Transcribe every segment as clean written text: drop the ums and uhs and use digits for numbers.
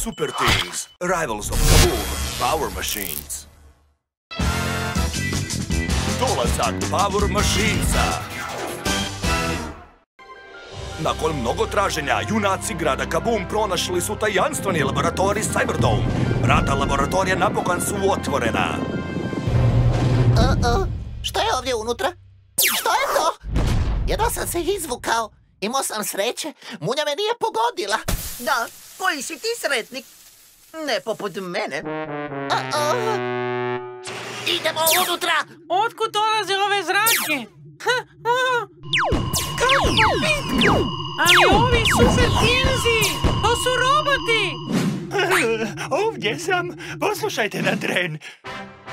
Super Things, Rivals of Kaboom, Power Machines. Dolazak Power Machinesa. Nakon mnogo traženja, junaci grada Kaboom pronašli su tajanstveni laboratorij Cyberdome. Vrata laboratorija napokon su otvorena. Što je ovdje unutra? Što je to? Jedva sam se izvukao. Imao sam sreće. Munja me nije pogodila. Da, koji si ti sretnik? Ne poput mene. Idemo unutra! Otkud dolaze ove zrake? Kakva bitka! Ali ovi Super Thingsi, to su roboti! Ovdje sam. Poslušajte na tren.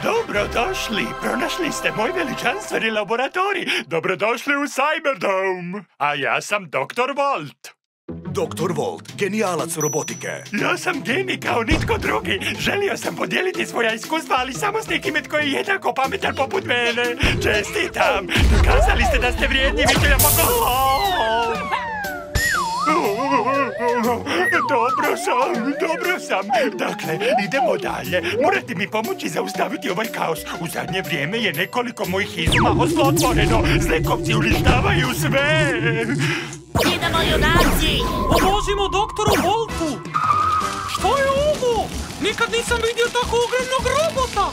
Dobrodošli. Pronašli ste moj veličanstveni laboratorij. Dobrodošli u Cyberdome. A ja sam Dr. Volt. Dr. Volt, genijalac robotike. Ja sam genij kao nitko drugi. Želio sam podijeliti svoja iskustva, ali samo s nekime tko je jednako pametan poput mene. Čestitam. Dokazali ste da ste vrijedni višelja Dobro sam. Dakle, idemo dalje. Morate mi pomoći zaustaviti ovaj kaos. U zadnje vrijeme je nekoliko mojih izuma oslotvoreno. Zlekovci uništavaju sve. Idemo, junaci! Pomozimo doktoru Voltu! Što je ovo? Nikad nisam vidio tako ogromnog robota!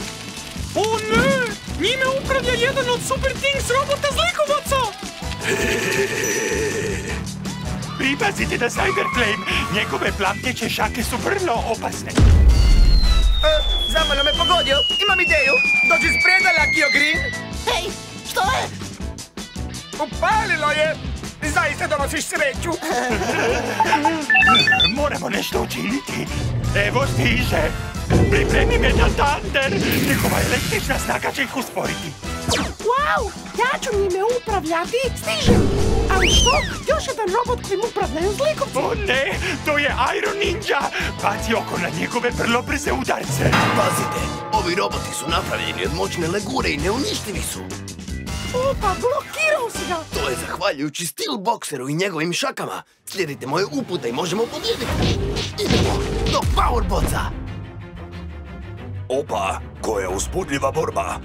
O ne! Njime upravlja jedan od Super Things robota zlikovaca! Pripazite na Cyberflame. Njegove plamteće šake su vrlo opasne. Zamalo me pogodio. Imam ideju. Dođi s predala, Kyogrin. Hej, što je? Upalilo je. Zaista donosiš sreću. Moramo nešto učiniti. Evo stiže. Pripremi Metal Thunder. Njegova električna snaga će ih usporiti. Wow, ja ću njime upravljati. Stižem. Ali što? Još jedan robot kojim upravljaju zlikovci. O ne, to je Iron Ninja. Baci oko na njegove vrlo brze udarce. Pazite, ovi roboti su napravljeni od moćne legure i neuništivi su. Opa, blokirao si ga. To je zahvaljujući Steelboxeru i njegovim šakama. Slijedite moje upute i možemo pobijediti. Idemo do Powerboca. Opa, koja uzbudljiva borba.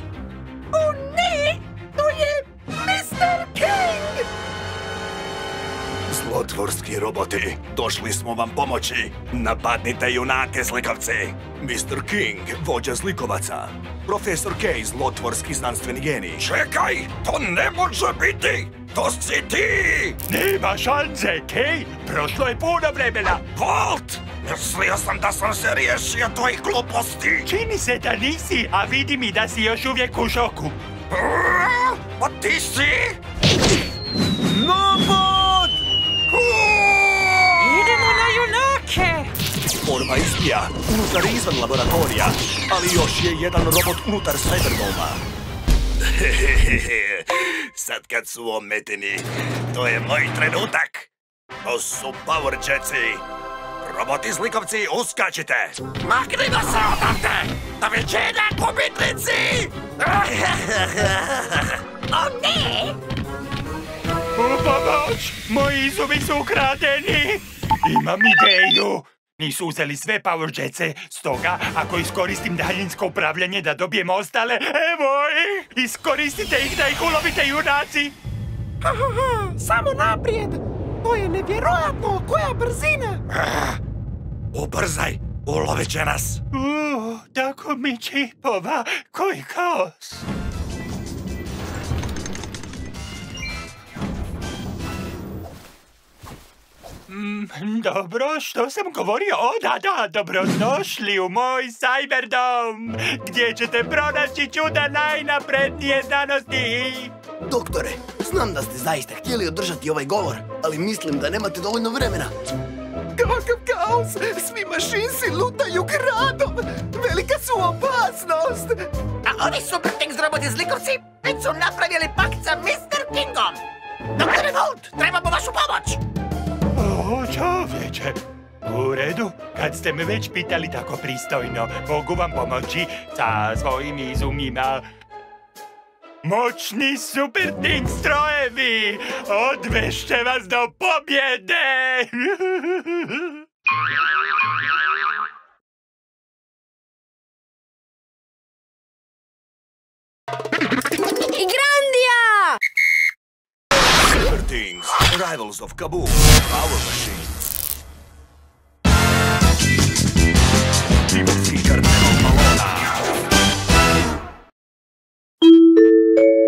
O ne, to je Mr. King. Zlotvorski roboti, došli smo vam pomoći. Napadnite junake, zlikovci. Mr. King, vođa zlikovaca. Profesor K, zlotvorski znanstveni genij. Čekaj, to ne može biti! To si ti! Nema šanse, Kej. Prošlo je puno vremena. Volt! Mislio sam da sam se riješio tvojih gluposti. Čini se da nisi, a vidi mi da si još uvijek u šoku. Pa ti si? Napad! Idemo na junake! Borba izbija unutar i izvan laboratorija, ali još je jedan robot unutar Cyberdoma. Sad kad su ometeni, to je moj trenutak. To su Power Jetsi. Roboti zlikovci, uskačite! Maknimo se odavde! Doviđenja, gubitnici! O ne! U pomoć! Moji izumi su ukradeni! Imam ideju! Nisu uzeli sve Power Jetse, stoga ako iskoristim daljinsko upravljanje da dobijem ostale, evo ih! Iskoristite ih da ih ulovite, junaci! Samo naprijed. To je nevjerojatno, koja brzina. Ubrzaj, ulovit će nas! Tako mi čipova, koji kaos! Dobro, što sam govorio? O, da, dobrodošli u moj Cyberdome, gdje ćete pronaći čuda najnaprednije znanosti. Doktore, znam da ste zaista htjeli održati ovaj govor, ali mislim da nemate dovoljno vremena. Kakav kaos! Svi mašinci lutaju gradom! Velika su opasnost! A ovi Super Things roboti zlikovci već su napravili pakt sa Mr. Kingom! Doktore Volt, trebamo vašu pomoć! O, čovječe! U redu, kad ste me već pitali tako pristojno, mogu vam pomoći sa svojim izumima. Moćni Super Thing strojevi! Odvešće vas do pobjede! Rivals of Kaboom, Power Machine. Divokski karneval balona.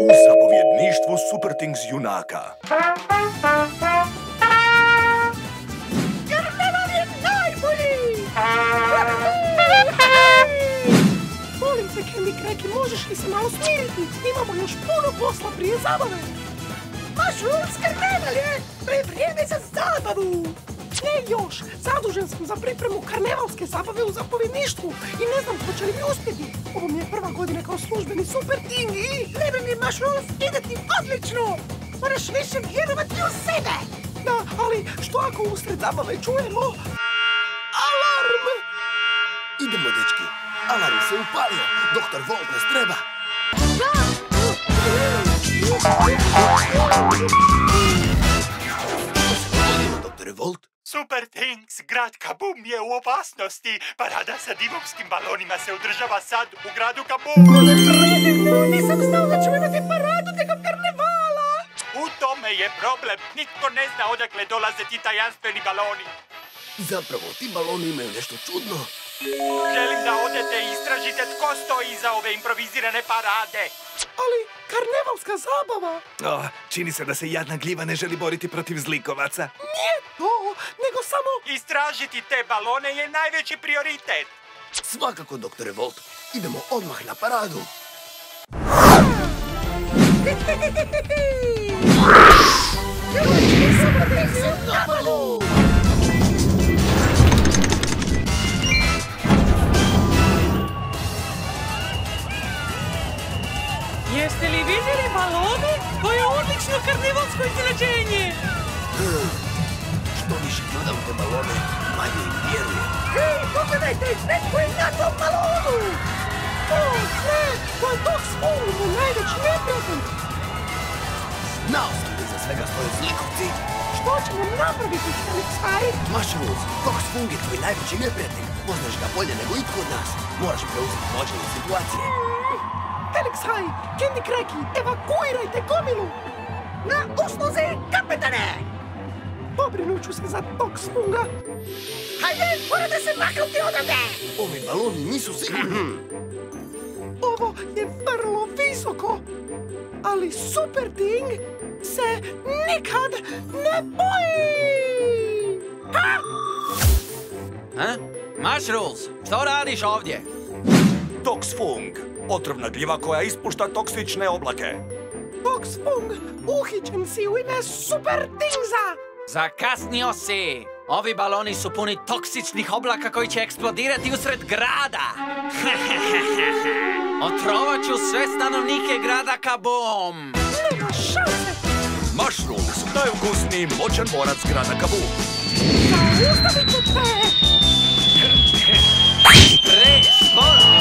U zapovjedništvu Super Things junaka. Karneval je najbolji! Molim te, Candy Cracky, možeš li se malo smiriti? Imamo još puno posla prije zabave. Mushrooms, karneval je! Vrijeme za zabavu! Ne još, zadužen sam za pripremu karnevalske zabave u zapovjedništvu i ne znam hoće li mi uspjeti. Ovo mi je prva godina kao službeni Super Ting i... Lemon i Mushrooms, ide ti odlično! Moraš više vjerovati u sebe! Da, ali što ako usred zabave čujemo... Alarm! Idemo, dečki. Alarm se upalio. Doktor Volt nas treba. Doktore Volt? Super Things, grad Kaboom je u opasnosti. Parada sa divovskim balonima se održava sad u gradu Kaboom. Nisam znao da ćemo imati paradu tijekom karnevala! U tome je problem. Nitko ne zna odakle dolaze ti tajanstveni baloni. Zapravo, ti baloni imaju nešto čudno. Želim da odete i istražite tko stoji iza ove improvizirane parade. Ali karnevalska zabava! Čini se da se jadna gljiva ne želi boriti protiv zlikovaca. Nije to, nego samo... Istražiti te balone je najveći prioritet. Svakako, doktore Volt. Idemo odmah na paradu. Jeste li vidjeli balone? To je odlično karnevalsko iznenađenje! Što više gledam te balone, manje im vjerujem. Hej, pogledajte, netko je na tom balonu! O, ne, to je Dog Spoon, moj najveći neprijatelj! Znao sam da iza svega stoje zlikovci. Što ćemo napraviti, Helix High? Mushrooms, Dog Spoon je tvoj najveći neprijatelj. Poznaš ga bolje nego itko od nas. Moraš preuzeti vođenje situacije. Helix High, Candy Cracky, evakuirajte gomilu! Na usluzi, kapetane! Pobrinut ću se za Dog Spoonga. Hajde, morate se maknuti odavde! Ovi baloni nisu sigurni. Ovo je vrlo visoko, ali Super Ting se nikad ne boji! Mushrooms, što radiš ovdje? Toxfung, otrovna gljiva koja ispušta toksične oblake. Dog Spoon, uhićen si u ime Super Tingza! Zakasnio si! Ovi baloni su puni toksičnih oblaka koji će eksplodirati usred grada! Otrovat ću sve stanovnike grada Kaboom! Nema šanse! Mushrooms, najukusniji moćan borac grada Kaboom. Zaustavit ću te! Presporo!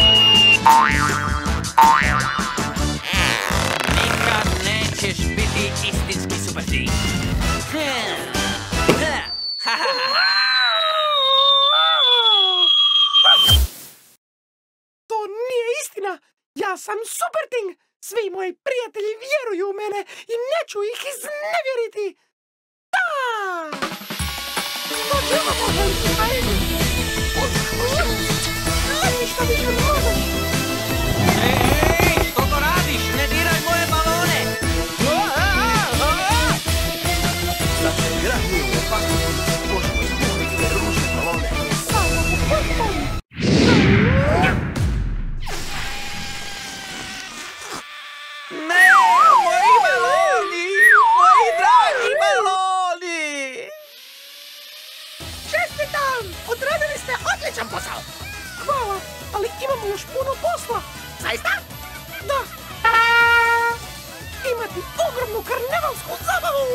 Nikad nećeš biti istinski Super Ting! To nije istina! Ja sam Super Ting! Svi moji prijatelji vjeruju u mene i neću ih iznevjeriti! Da! To ćemo pogledati, ajde! Ništa više ne možeš! Ej, što to radiš? Ne diraj moje balone! Zato je grad nije u opasnosti. Možemo izgubiti te ružne balone. Samo pogledaj! Ne, moji baloni! Moji dragi baloni! Čestitam! Odradili ste odličan posao! Hvala, ali imamo još puno posla! Zaista? Da! Imati ogromnu karnevalsku zabavu!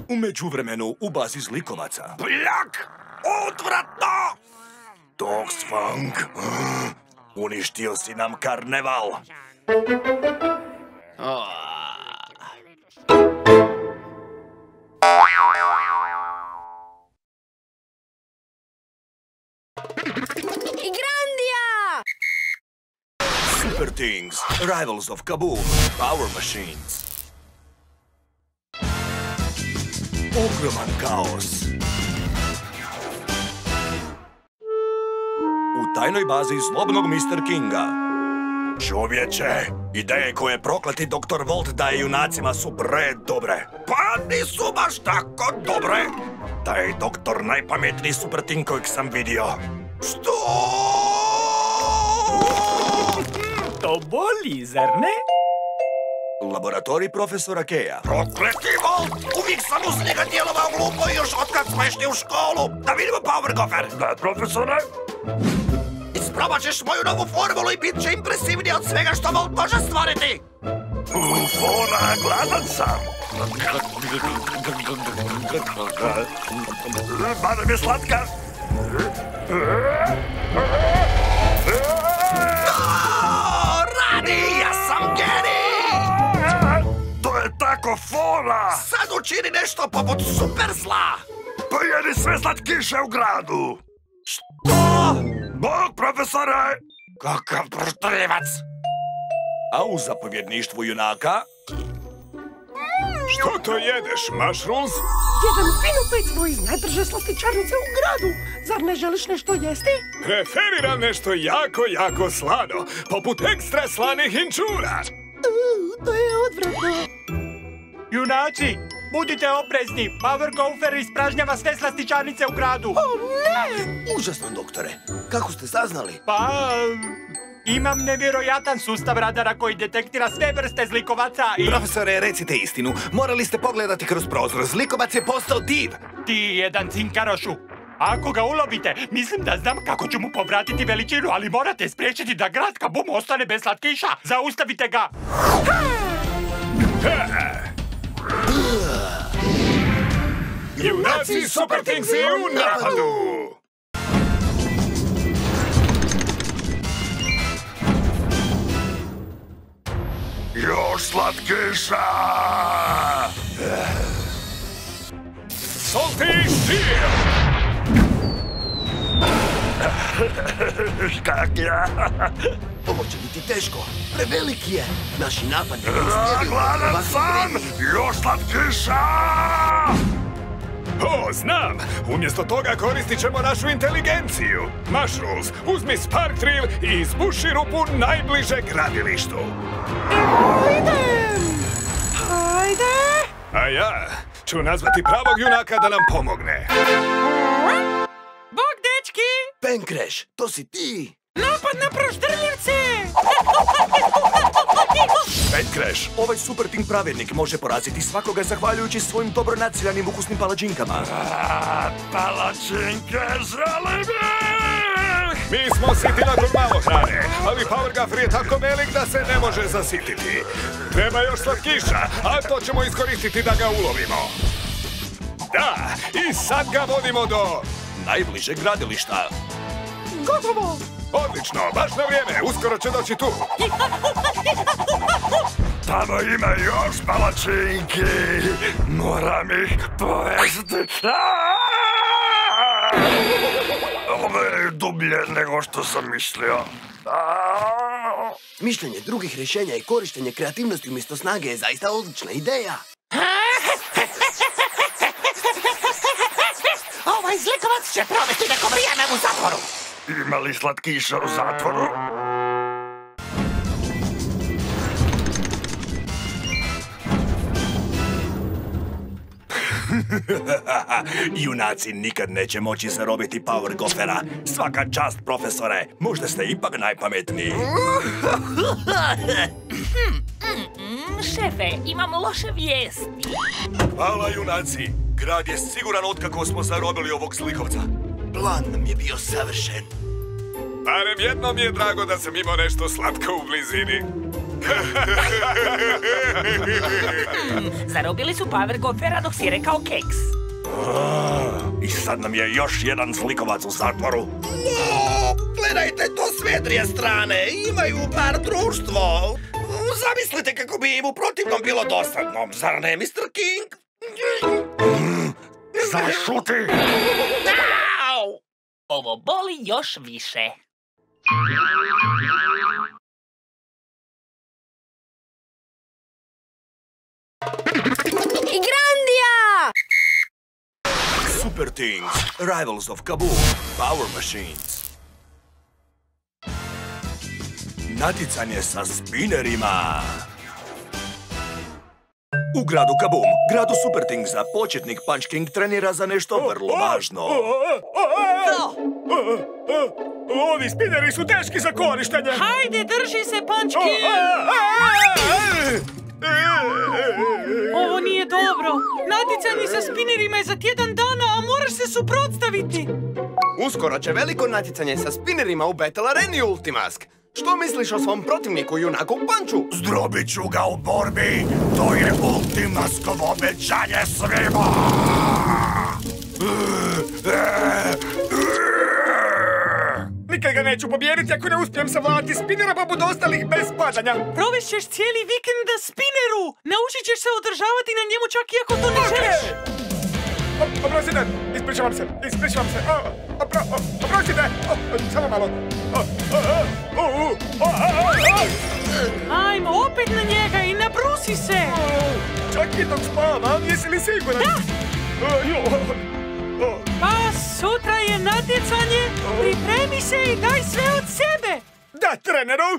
U međuvremenu u bazi zlikovaca. Bljak! Odvratno! Toxfung, uništio si nam karneval. Grandija! Rivals of Kaboom, Power Machines. Ogroman kaos. U tajnoj bazi zlobnog Mr. Kinga. Čovječe, ideje koje prokleti Dr. Volt daje junacima su dobre. Pa nisu baš tako dobre. Taj doktor najpametniji supertin kojeg sam vidio. Što? To boli, zar ne? Laboratorij profesora Keja. Prokleti Volt! Uvijek sam uz njega djelovao glupo još otkad smo išli u školu. Da vidimo Power Gopher. Da, profesore? Isprobat ćeš moju novu formulu i bit će impresivnije od svega što Volt može stvoriti. Fora, gladan sam. Barem je slatka. Radi, ja sam genij! To je tako fora! Sad učini nešto poput super zla! Pojedi sve slatkiše u gradu! Što? Bog, profesore! Kakav brutalivac! A u zapovjedništvu junaka? Što to jedeš, Mushrooms? Jedan fino pecivo iz najbrže slastičarnice u gradu. Zar ne želiš nešto jesti? Preferiram nešto jako slano, poput ekstra slanih inčura. To je odvratno. Junaci, budite oprezni. Power Gopher ispražnjava sve slastičarnice u gradu. O ne! Užasno, doktore. Kako ste saznali? Pa... imam nevjerojatan sustav radara koji detektira sve vrste zlikovaca i... Profesore, recite istinu. Morali ste pogledati kroz prozor. Zlikovac je postao div. Ti jedan cinkarošu. Ako ga ulovite, mislim da znam kako ću mu povratiti veličinu, ali morate spriječiti da grad Kaboom ostane bez slatkiša. Zaustavite ga! Junaci Super Thingsi u napadu! Još slatkiša! Salty Steel! Kak ja? Ovo će biti teško. Preveliki je. Naši napadi ne uspjeli. Gladan sam! Još slatkiša! O, znam! Umjesto toga koristit ćemo našu inteligenciju. Mushrooms, uzmi Spark Drill i izbuši rupu najbliže gradilištu. Idem! Hajde! A ja ću nazvati pravog junaka da nam pomogne. Bog, dečki! Penkreš, to si ti! Napad na proštrljivce! Penkreš, ovaj superting pravednik može poraziti svakoga zahvaljujući svojim dobro naciljanim ukusnim palačinkama. Palačinke želim ih! Mi smo siti nakon malo hrane, ali Power Gopher je tako velik da se ne može zasititi. Treba još slatkiša, a to ćemo iskoristiti da ga ulovimo. Da, i sad ga vodimo do... najbližeg gradilišta. Gotovo! Odlično, baš na vrijeme, uskoro će doći tu. Tamo ima još palačinki. Moram ih pojesti. Ovo je dublje nego što sam mislio. Mišljenje drugih rješenja i korištenje kreativnosti umjesto snage je zaista odlična ideja. Ovaj zlikovac će provesti neko vrijeme u zatvoru! Ima li slatkiša u zatvoru? Junaci nikad neće moći zarobiti Power Gophera. Svaka čast, profesore. Možda ste ipak najpametniji. Šefe, imam loše vijesti. Hvala, junaci. Grad je siguran otkako smo zarobili ovog zlikovca. Plan nam je bio savršen. Barem jednom je drago da sam imao nešto slatko u blizini. Zarobili su Power Gophera dok si rekao keks. I sad nam je još jedan zlikovac u zatvoru. Gledajte to s vedrije strane, imaju bar društvo. Zamislite kako bi im u protivnom bilo dosadno, zar ne, Mr. King? Zašuti! Au! Ovo boli još više. Super Things, Rivals of Kaboom, Power Machines. Natjecanje sa spinerima. U gradu Kaboom, gradu Super Thingsa, početnik Punch King trenira za nešto vrlo važno. Ovi spineri su teški za korištenje. Hajde, drži se, Punch King! Ovo nije dobro. Natjecanje sa spinerima je za tjedan dana, a moraš se suprotstaviti. Uskoro će veliko natjecanje sa spinerima u Battle Areni, Ultimask. Što misliš o svom protivniku, junaku Punchu? Zdrobit ću ga u borbi. To je Ultimaskovo obećanje svima. Nikad ga neću pobijediti ako ne uspijem savladati spinera poput ostalih bez padanja. Provešćeš cijeli vikend na spineru. Naučit ćeš se održavati na njemu čak i ako to ne želiš. Oprostite, ispričavam se. Oprostite, samo malo. Ajmo, opet na njega i nabrusi se. Čak i dok spavam, jesi li siguran? Da! Pa sutra je natjecanje, pripremi se i daj sve od sebe! Da, treneru!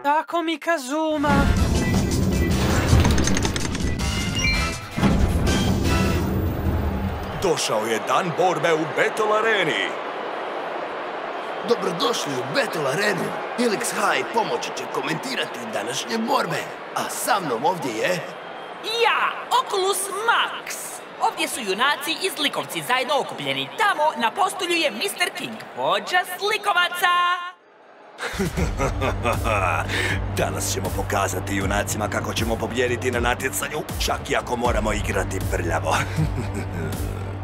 Tako mi Kazuma. Došao je dan borbe u Battle Areni. Dobrodošli u Battle Arenu. Helix High pomoći će komentirati današnje borbe. A sa mnom ovdje je... Ja, Oculus Max. Ovdje su junaci i zlikovci zajedno okupljeni. Tamo na postolju je Mr. King, vođa zlikovaca. Danas ćemo pokazati junacima kako ćemo pobijediti na natjecanju, čak i ako moramo igrati prljavo.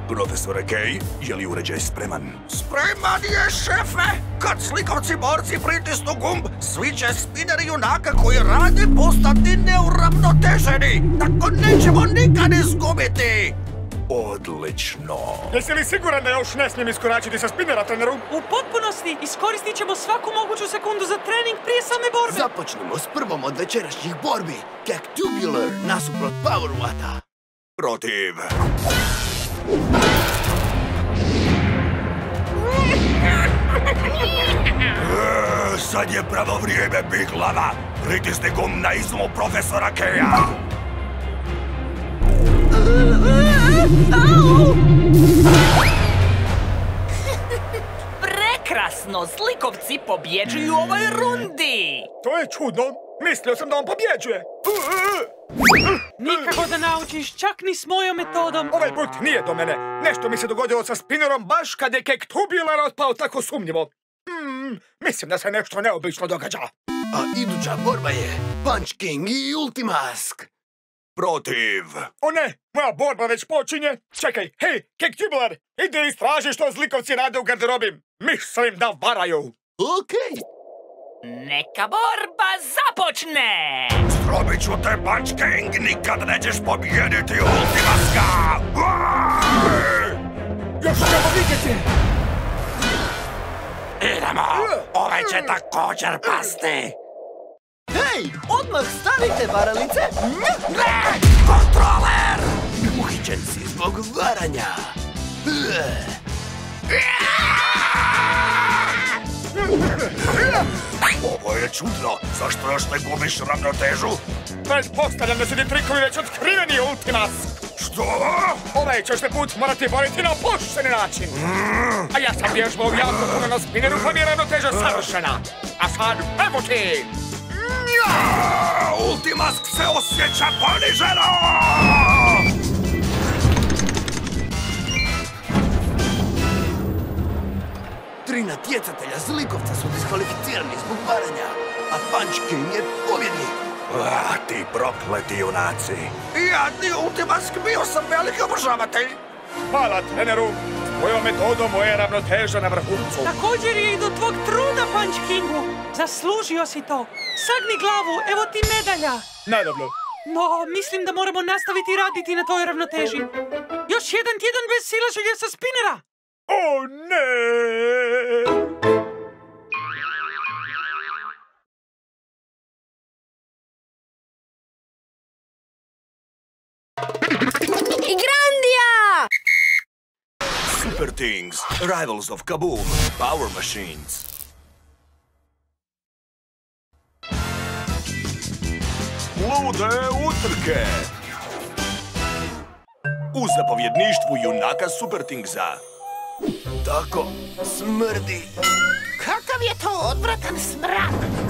Profesore Kay, je li uređaj spreman? Spreman je, šefe! Kad slikovci borci pritisnu gumb, svi će spineri junaka koji rade postati neuravnoteženi. Tako nećemo nikad izgubiti! Odlično. Jesi li siguran da još ne smijem iskoračiti sa spinera, treneru? U potpunosti iskoristit ćemo svaku moguću sekundu za trening prije same borbe. Započnimo s prvom od večerašnjih borbi. Cactubular nasuprot Powerwata. Protiv. Sad je pravo vrijeme, Biglava. Pritisni gumb na izmu profesora Kaya. Prekrasno, zlikovci pobjeđuju u ovoj rundi. To je čudno. Mislio sam da on pobjeđuje. Nikako da naučiš, čak ni s mojom metodom. Ovaj put nije do mene. Nešto mi se dogodilo sa spinerom baš kad je Cactubular otpao tako sumnjivo. Mislim da se nešto neobično događa. A iduća borba je Punch King i Ultimask. Protiv. O ne, moja borba već počinje. Čekaj, hej, Cactubular, idi istraži što zlikovci rade u garderobi. Mislim da varaju. Okej. Neka borba započne! Zdrobit ću te, Punch King, nikad nećeš pobijediti Ultimaska! Još ćemo vidjeti! Idemo! Ovaj će također pasti! Hej, odmah stanite, varalice! Ne! Kontroler! Uhićen si zbog varanja. Ovo je čudno. Zašto još ne gubiš ravnotežu? Pretpostavljam da su ti trikovi već otkriveni, Ultimas! Što? Ovaj ćeš se put morati boriti na pošteni način. A ja sam vježbao jako puno na spineru, pa mi je ravnoteža savršena. A sad, evo ti! Ultimask se osjeća poniženo! Tri natjecatelja zlikovca su diskvalificirani zbog varanja, a Punch King je pobjednik. Ti prokleti junaci! Jadni Ultimask, bio sam veliki obožavatelj! Hvala, treneru! S tvojom metodom moja ravnoteža na vrhuncu. Također je i do tvog truda, Punch Kingu. Zaslužio si to. Sagni glavu, evo ti medalja. Naravno. No, mislim da moramo nastaviti raditi na toj ravnoteži. Još jedan tjedan bez silaženja sa spinera. O ne! Things, Rivals of Kaboom, Power Machines. Lude utrke. U zapovjedništvu junaka Super Thingsa. Tako smrdi. Kakav je to odvratan smrad?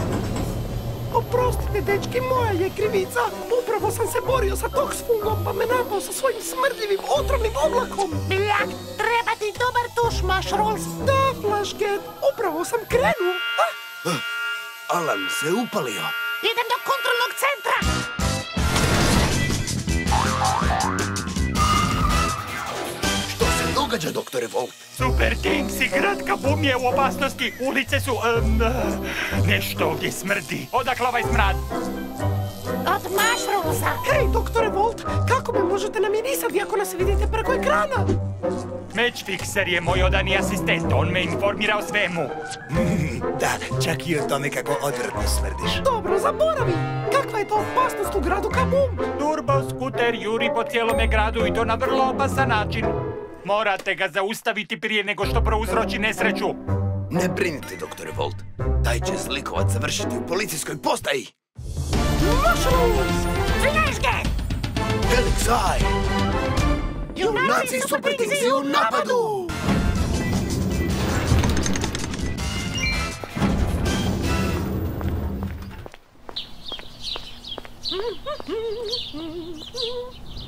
Oprostite, dečki, moja je krivica. Upravo sam se borio sa toksfungom, pa me napao sa svojim smrdljivim otrovnim oblakom. Bljak, treba ti dobar tuš, Mushrooms. Da, Flashget, upravo sam krenuo. Alan se upalio. Idem do kontrolnog centra. Što se događa, doktore Volt? Super Things i grad Kaboom je u opasnosti. Ulice su... nešto ovdje smrdi. Odakle ovaj smrad? Od Mushroomsa. Hej, doktore Volt, kako me možete namirisati ako nas vidite preko ekrana? Match Fixer je moj odani asistent. On me informira o svemu. Da, čak i o tome kako odvratno smrdiš. Dobro, zaboravi. Kakva je to opasnost u gradu Kaboom? Turbo skuter juri po cijelome gradu i to na vrlo opasan način. Morate ga zaustaviti prije nego što prouzroči nesreću. Ne brinite, doktore Volt. Taj će zlikovac završiti u policijskoj postaji. Mushrooms! Flashget! Helix Eye! Junaci Super Thingsi u napadu!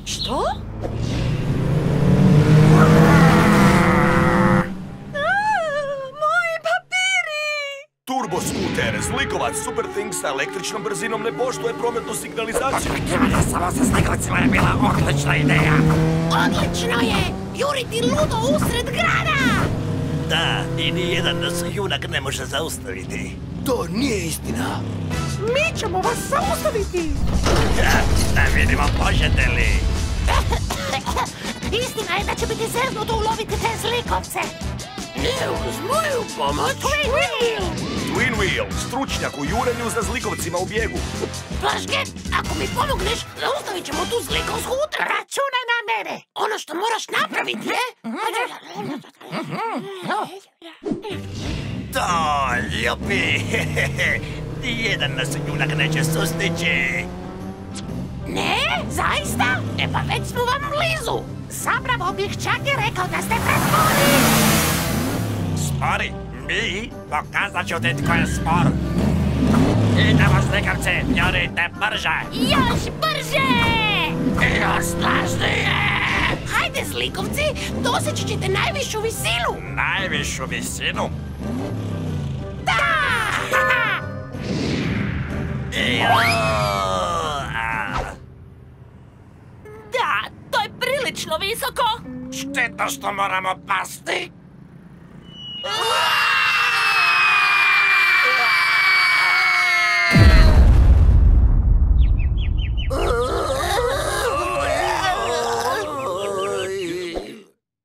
Što? Moji papiri! Turbo skuter, zlikovac Super Things sa električnom brzinom ne poštuje prometnu signalizaciju. Samo sa slikovcima je bila odlična ideja. Odlično je! Juriti ludo usred grada! Da, i nijedan nas junak ne može zaustaviti. To nije istina. Mi ćemo vas zaustaviti! Da vidimo, možete li? Istina je da će biti zeznuto uloviti te zlikovce. Ne uz moju pomoć. Twin Wheel! Twin Wheel, stručnjak u jurenju za zlikovcima u bijegu. Flashget, ako mi pomogneš, zaustavit ćemo tu zlikovsku utrku. Računaj na mene! Ono što moraš napraviti je... To, ljupi! Nijedan nas junak neće sustići. Ne? Zaista? E pa već smo vam blizu. Zapravo bih čak i rekao da ste prespori. Spori? Mi? Pokazat ću ti tko je spor. Idemo, slikavci, jurite brže! Još brže! Još snažnije! Hajde, zlikovci, doseći ćete najvišu visinu. Najvišu visinu? Da! Da, to je prilično visoko. Šteta što moramo pasti.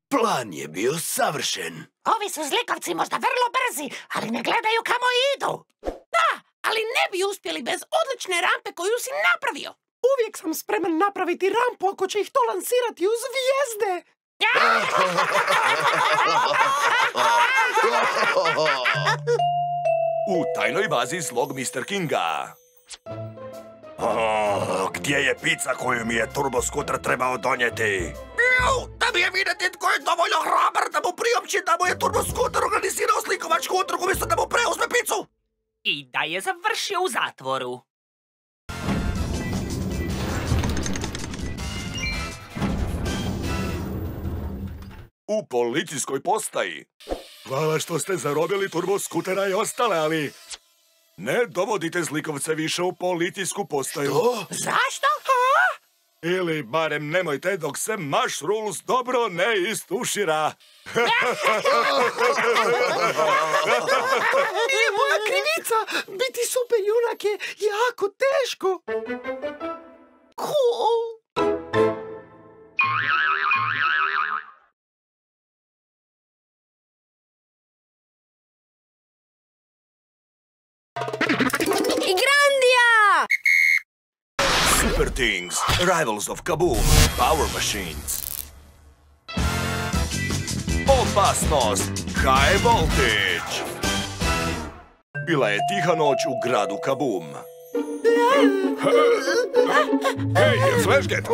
Plan je bio savršen. Ovi su zlikovci možda vrlo brzi, ali ne gledaju kamo idu. Da, ali ne bi uspjeli bez odlične rampe koju si napravio. Uvijek sam spreman napraviti rampu ako će ih to lansirati u zvijezde. U tajnoj bazi zlog Mr. Kinga. Gdje je pizza koju mi je turbo skuter trebao donijeti? Da mi je vidjeti tko je dovoljno hrabar da mu priopći da mu je turbo skuter organizirao slikovačku utrku umjesto da mu preuzme picu. I da je završio u zatvoru. U policijskoj postaji. Hvala što ste zarobili turbo skutera i ostale, ali... Ne dovodite zlikovce više u policijsku postaju. To? Zašto? Ili barem nemojte dok se Mushrooms dobro ne istušira. Nije moja krivica! Biti super junak je jako teško! Grandija! Super Things, Rivals of Kaboom, Power Machines. opasnost. High voltage. Bila je tiha noć u gradu Kaboom. Hej, Flashget,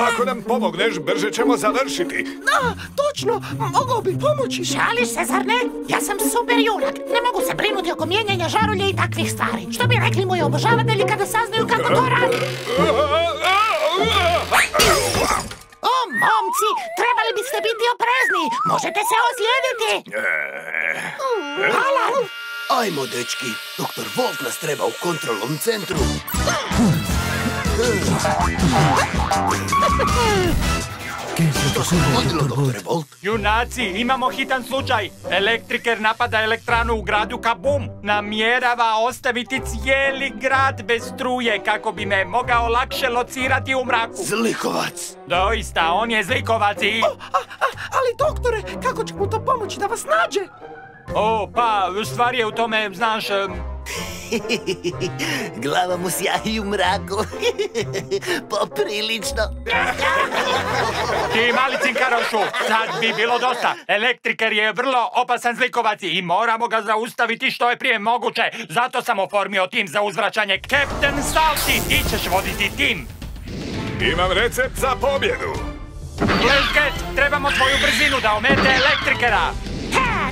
ako nam pomogneš, brže ćemo završiti. Da, točno, mogao bi pomoći. Šališ se, zar ne? Ja sam super junak. Ne mogu se brinuti oko mijenjanja žarulje i takvih stvari. Što bi rekli moji obožavatelji kada saznaju kako to radi? O, momci, trebali biste biti oprezni. Možete se ozlijediti. Alarm! Ajmo, dečki, doktor Volt nas treba u kontrolnom centru. Što se dogodilo, doktore Volt? Junaci, imamo hitan slučaj. Elektriker napada elektranu u gradu Kaboom. Namjerava ostaviti cijeli grad bez struje kako bi me mogao lakše locirati u mraku. Zlikovac! Doista, on je zlikovac i... Ali, doktore, kako će mu to pomoći da vas nađe? O, pa, stvar je u tome, znaš... Glava mu sjaji u mraku. Poprilično. Ti mali cinkarošu, sad bi bilo dosta. Elektriker je vrlo opasan zlikovac i moramo ga zaustaviti što je prije moguće. Zato sam oformio tim za uzvraćanje. Captain Salty, ti ćeš voditi tim. Imam recept za pobjedu. Flashget, trebamo tvoju brzinu da omete elektrikera.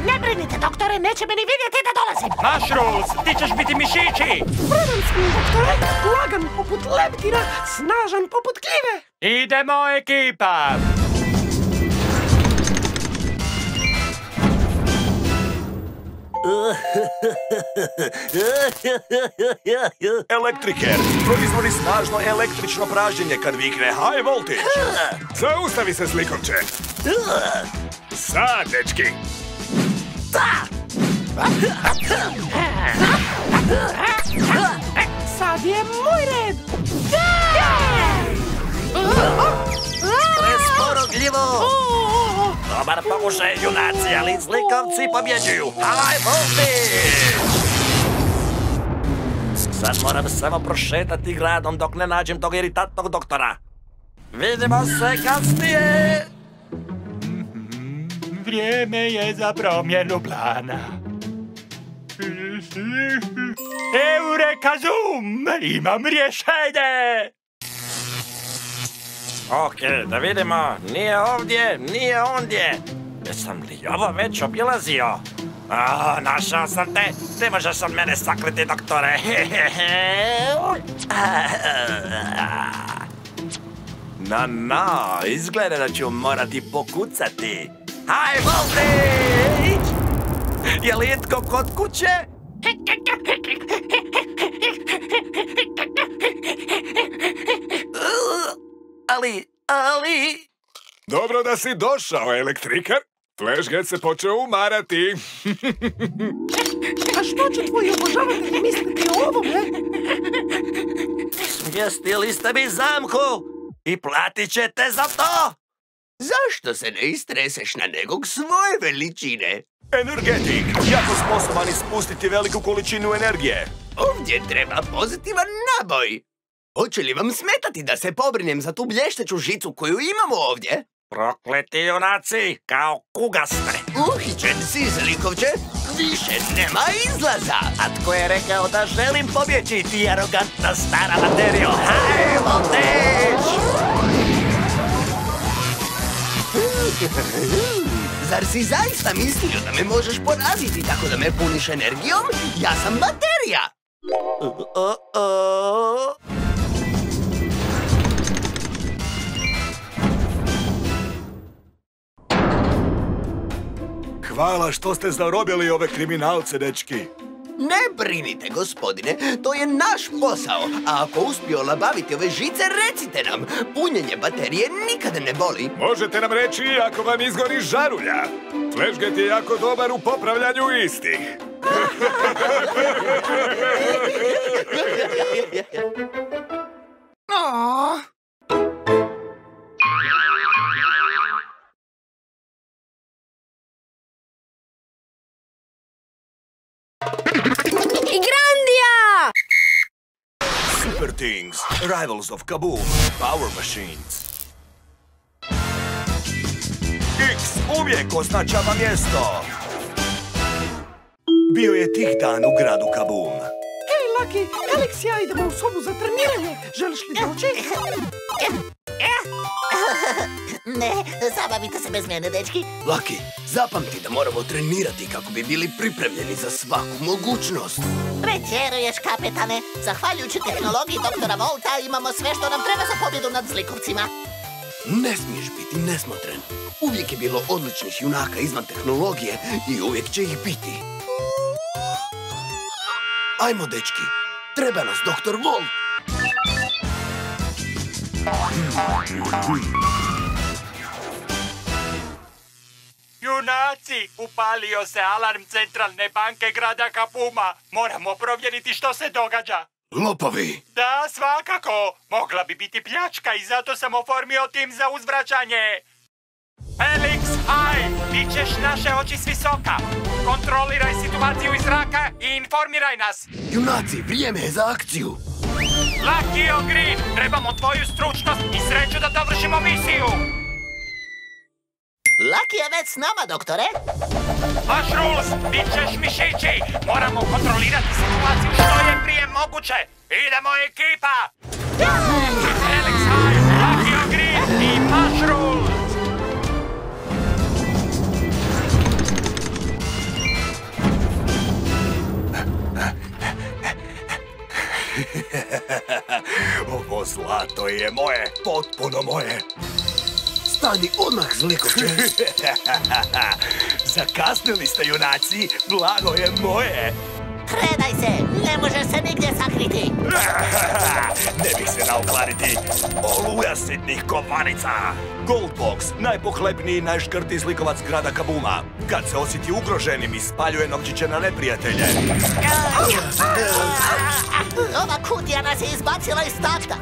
Ne brinite, doktore, neće me ni vidjeti da dolazim. Mushrooms, ti ćeš biti mišići. Vremenski, doktore, lagan poput leptira, snažan poput gljive. Idemo, ekipa. Elektriker proizvodi snažno električno pražnjenje kad vikne high voltage. Zaustavi se, zlikovče. Sad, dečki. Sad je moj red. Presporo, gljivo. Dobar pokušaj, junaci, ali zlikovci pobjeđuju. High voltage! Sad moram samo prošetati gradom dok ne nađem tog iritantnog doktora. Vidimo se kasnije! Vrijeme je za promjenu plana. Eureka Zoom! Imam rješenje! Okej, da vidimo. Nije ovdje, nije ondje. Jesam li ovo već obilazio? Našao sam te. Ne možeš od mene sakriti, doktore. Izgleda da ću morati pokucati. High voltage! Je li itko kod kuće? Ali... Dobro da si došao, elektriker. Flashget se počeo umarati. A što će tvoji obožavatelji misliti o ovome? Smjestili ste mi zamku i platit ćete za to. Zašto se ne istreseš na nekog svoje veličine? Energetik, jako sposoban ispustiti veliku količinu energije. Ovdje treba pozitivan naboj. Hoće li vam smetati da se pobrinem za tu blješteću žicu koju imamo ovdje? Prokleti junaci, kao kugaste. Uhićen si, zlikovče. Više nema izlaza. A tko je rekao da želim pobjeći, ti arogantna stara materijo? High voltage! Zar si zaista mislio da me možeš poraziti tako da me puniš energijom? Ja sam baterija! Hvala što ste zarobili ove kriminalce, dečki. Ne brinite, gospodine, to je naš posao. A ako uspiju olabaviti ove žice, recite nam. Punjenje baterije nikada ne boli. Možete nam reći ako vam izgori žarulja. Flashget je jako dobar u popravljanju istih. Grandia! Super Things, Rivals of Kaboom, Power Machines. Geek uvijek označava mjesto. Bio je tih dan u gradu Kaboom. Hej, Lucky, Alex i ja idemo u sobu za treniranje. Želiš li doći? Ne, zabavite se bez mene, dečki. Lucky, zapamti da moramo trenirati kako bi bili pripremljeni za svaku mogućnost. Pretjeruješ, kapetane. Zahvaljujući tehnologiji doktora Volta imamo sve što nam treba za pobjedu nad zlikovcima. Ne smiješ biti nesmotren. Uvijek je bilo odličnih junaka izvan tehnologije i uvijek će ih biti. Ajmo, dečki, treba nas doktor Volt. Junaci, upalio se alarm centralne banke grada Kabooma. Moramo provjeriti što se događa. Lopovi! Da, svakako. Mogla bi biti pljačka i zato sam oformio tim za uzvraćanje. Felix, aj, bit ćeš naše oči s visoka. Kontroliraj situaciju iz zraka i informiraj nas. Junaci, vrijeme je za akciju. Lucky O'Green, trebamo tvoju stručnost i sreću da dovršimo misiju. Lucky je već s nama, doktore. Mushrooms, bit ćeš mišići. Moramo kontrolirati situaciju što je prije moguće. Idemo, ekipa! Felix High, Lucky O'Green i Mushrooms! Ovo zlato je moje, potpuno moje. Stani odmah, zlikovče. Zakasnili ste, junaci, blago je moje. Predaj se, ne možeš se nigdje sakriti. Ne bih se dao klariti. Oluja sitnih kopanica. Goldbox, najpohlepniji i najškrtiji zlikovac grada Kabooma. Kad se osjeti ugroženim, ispaljuje nokčiće na neprijatelje. Ova kutija nas je izbacila iz takta.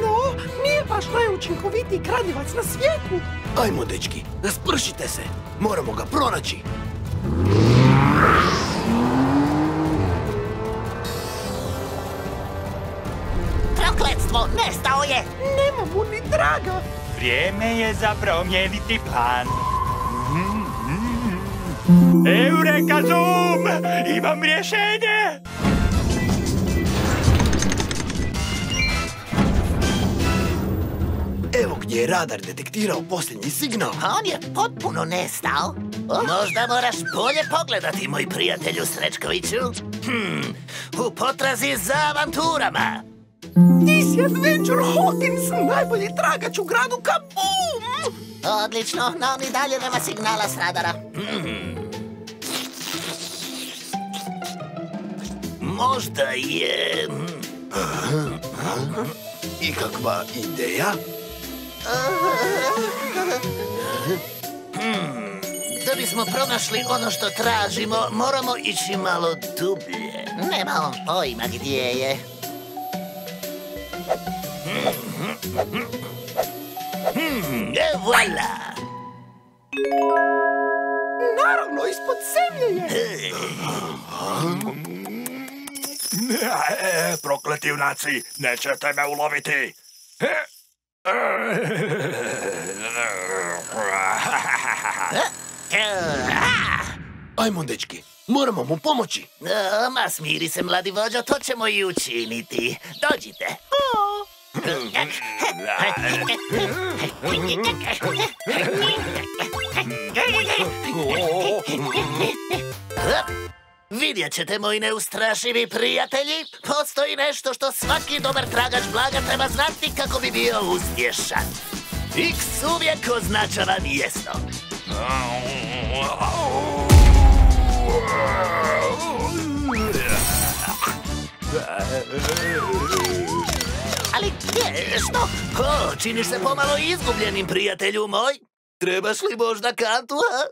No, nije baš najučinkovitiji kradljivac na svijetu. Ajmo, dečki, raspršite se. Moramo ga pronaći. Prokletstvo, nestao je. Nema mu ni traga. Vrijeme je za promijeniti plan. Eureka Zoom! Imam rješenje! Evo gdje je radar detektirao posljednji signal. A on je potpuno nestao. Možda moraš bolje pogledati, moj prijatelju Srećkoviću. U potrazi za avanturama. Ti si Adventure Hawkins, najbolji tragač u gradu Kaboom! Odlično, no ni dalje nema signala s radara. Možda je... I kakva ideja? Da bismo pronašli ono što tražimo, moramo ići malo dublje. Nema on pojma gdje je. Voilà! Naravno, ispod zemlje je. Prokleti junaci, nećete me uloviti. Ajmo, dečki, moramo mu pomoći. Ma smiri se, mladi vođo, to ćemo i učiniti. Dođite. Vidjet ćete, moji neustrašivi prijatelji, postoji nešto što svaki dobar tragač blaga treba znati kako bi bio uspješan. X uvijek označava mjesto. Ali gdje? Što? O, činiš se pomalo izgubljenim, prijatelju moj. Trebaš li možda kantu, ha?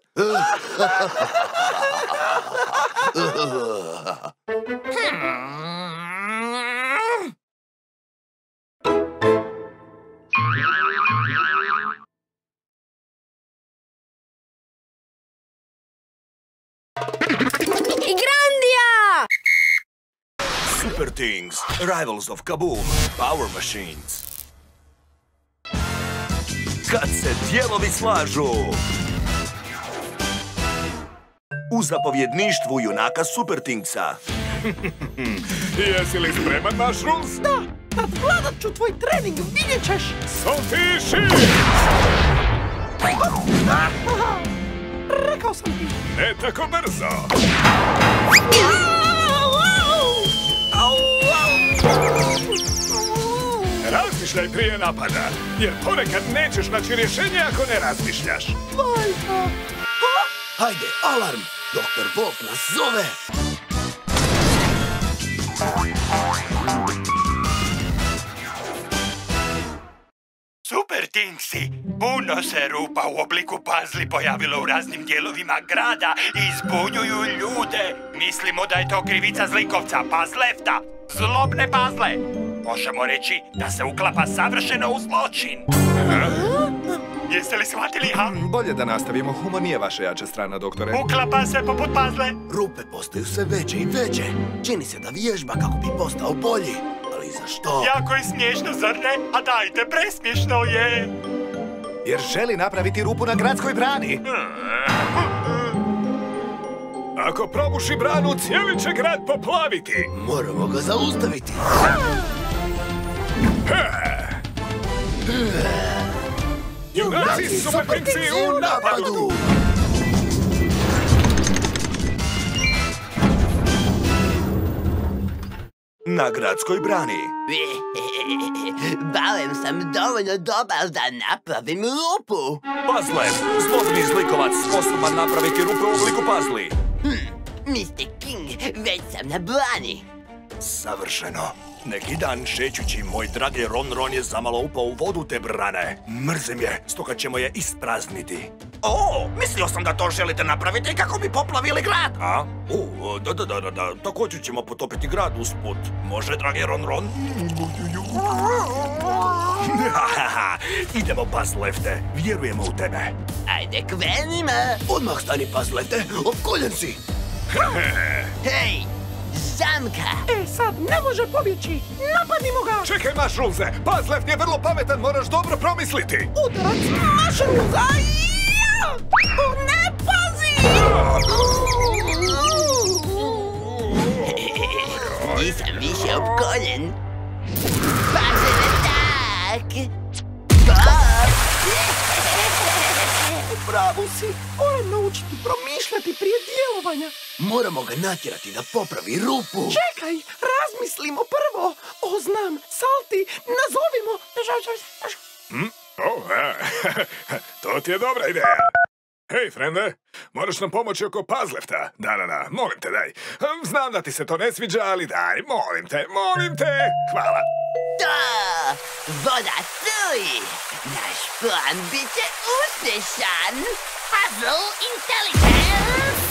Grandia! Super Things, Rivals of Kaboom, Power Machines. Kad se dijelovi slažu. U zapovjedništvu junaka Supertingsa. Jesi li spreman, Mushrooms? Da, nadvladat ću tvoj trening, vidjet ćeš. Saltiši! Rekao sam ti. Ne tako brzo. Razmišljaj prije napada, jer ponekad nećeš naći rješenje ako ne razmišljaš. Majka. Hajde, alarm! Doktor Bolt nas zove! Super Tingsi, puno se rupa u obliku pazli pojavilo u raznim dijelovima grada i zbunjuju ljude. Mislimo da je to krivica zlikovca, Pazlefta, zlobne pazle. Možemo reći da se uklapa savršeno u zločin. Jeste li shvatili, ha? Bolje da nastavimo, humor nije vaša jača strana, doktore. Uklapa se poput pazle. Rupe postaju sve veće i veće. Čini se da vježba kako bi postao bolji. Ali za što? Jako je smiješno, zar ne? A dajte, presmiješno je. Jer želi napraviti rupu na gradskoj brani. Ako probuši branu, cijeli će grad poplaviti. Moramo ga zaustaviti. Junaci Supertingsi u napadu! Na gradskoj brani. Barem sam dovoljno dobar da napravim rupu. Pazle, zlobni zlikovac sposoban napraviti rupe u obliku pazli. Mr. King, već sam na brani. Savršeno. Neki dan šećući, moj dragi Ron je zamalo upao u vodu te brane. Mrzim je, stoga ćemo je isprazniti. O, mislio sam da to želite napraviti kako bi poplavili grad. A? O, da. Također ćemo potopiti grad usput. Može, dragi Ron? Idemo, Pazlefte. Vjerujemo u tebe. Ajde, krenimo. Odmah stani, Pazlefte. Opkoljen si. Hej, zamka. Sad ne može pobjeći. Napadnimo ga. Čekaj, Mushroomse. Pazleft je vrlo pametan, moraš dobro promisliti. Udarac Mushroomsa. Ne pazi! Nisam više opkoljen. Pazi na tak! Pravo si, moram naučiti promišljati prije djelovanja. Moramo ga natjerati da popravi rupu. Čekaj, razmislimo prvo. Znam, Salti, nazovimo. To ti je dobra ideja. Hej, frende, moraš nam pomoći oko Pazlefta. Da, molim te, daj. Znam da ti se to ne sviđa, ali daj, molim te. Hvala. Da, voda curi. Naš plan bit će uspješan. Puzzle Intelligence.